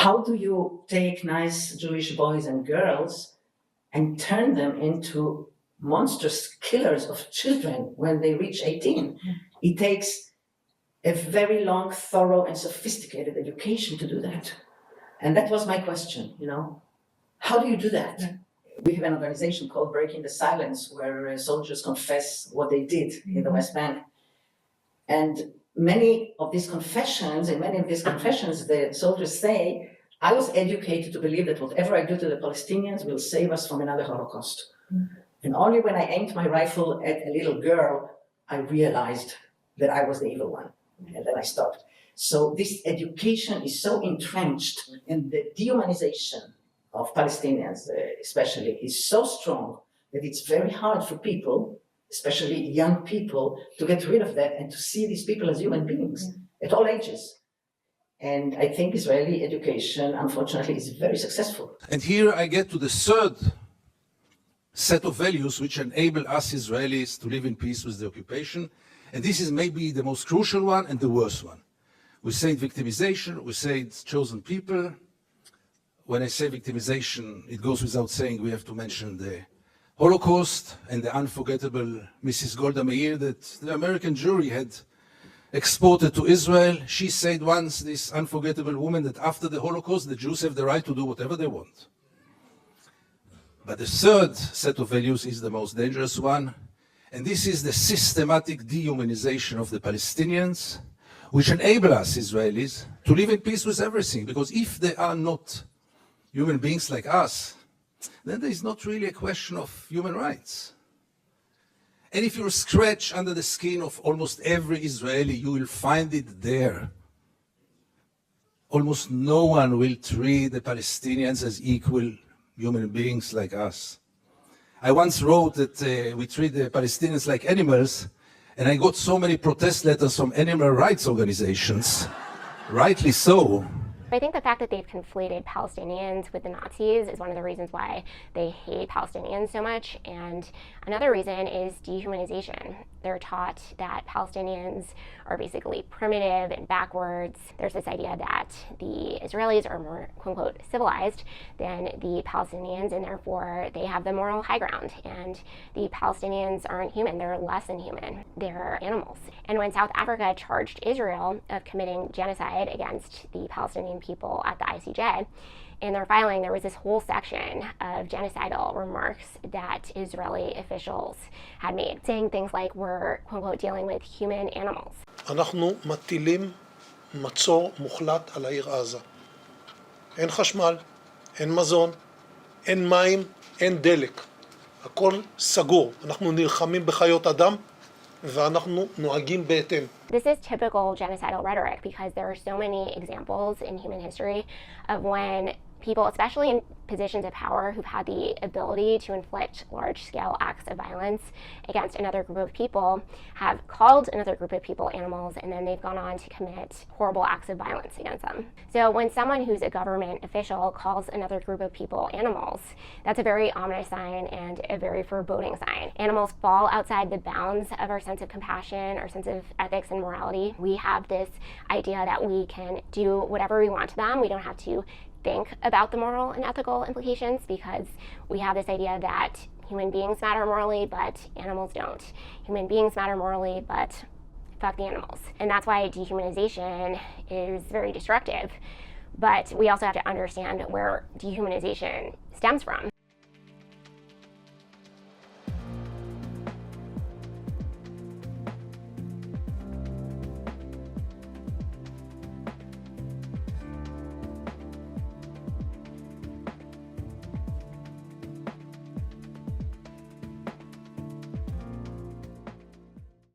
how do you take nice Jewish boys and girls and turn them into monstrous killers of children when they reach 18? It takes a very long, thorough, and sophisticated education to do that. And that was my question, How do you do that? We have an organization called Breaking the Silence, where soldiers confess what they did in the West Bank. And many of these confessions, the soldiers say, I was educated to believe that whatever I do to the Palestinians will save us from another Holocaust. And only when I aimed my rifle at a little girl, I realized that I was the evil one. And then I stopped. So this education is so entrenched, and the dehumanization of Palestinians especially is so strong that it's very hard for people, especially young people, to get rid of that and to see these people as human beings at all ages. And I think Israeli education, unfortunately, is very successful. And here I get to the third set of values which enable us Israelis to live in peace with the occupation. And this is maybe the most crucial one and the worst one. We say victimization, we say it's chosen people. When I say victimization, it goes without saying we have to mention the Holocaust and the unforgettable Mrs. Golda Meir that the American jury had exported to Israel. She said once, this unforgettable woman, that after the Holocaust, the Jews have the right to do whatever they want. But the third set of values is the most dangerous one, and this is the systematic dehumanization of the Palestinians, which enable us Israelis to live in peace with everything. Because if they are not human beings like us, then there is not really a question of human rights. And if you scratch under the skin of almost every Israeli, you will find it there. Almost no one will treat the Palestinians as equal human beings like us. I once wrote that we treat the Palestinians like animals, and I got so many protest letters from animal rights organizations, rightly so. I think the fact that they've conflated Palestinians with the Nazis is one of the reasons why they hate Palestinians so much. And another reason is dehumanization. They're taught that Palestinians are basically primitive and backwards. There's this idea that the Israelis are more, quote unquote, civilized than the Palestinians, and therefore they have the moral high ground. And the Palestinians aren't human, they're less than human. They're animals. And when South Africa charged Israel of committing genocide against the Palestinian people at the ICJ, in their filing, there was this whole section of genocidal remarks that Israeli officials had made, saying things like, we're, quote unquote, dealing with human animals. אנחנו מטילים מצור מוחלט על העיר עזה. אין חשמל, אין מזון, אין מים, אין דלק. הכל סגור. אנחנו נלחמים בחיות אדם ואנחנו נוהגים בהתאם. This is typical genocidal rhetoric because there are so many examples in human history of when people, especially in positions of power, who've had the ability to inflict large-scale acts of violence against another group of people, have called another group of people animals, and then they've gone on to commit horrible acts of violence against them. So when someone who's a government official calls another group of people animals, that's a very ominous sign and a very foreboding sign. Animals fall outside the bounds of our sense of compassion, our sense of ethics and morality. We have this idea that we can do whatever we want to them. We don't have to think about the moral and ethical implications because we have this idea that human beings matter morally, but animals don't. Human beings matter morally, but fuck the animals. And that's why dehumanization is very destructive. But we also have to understand where dehumanization stems from.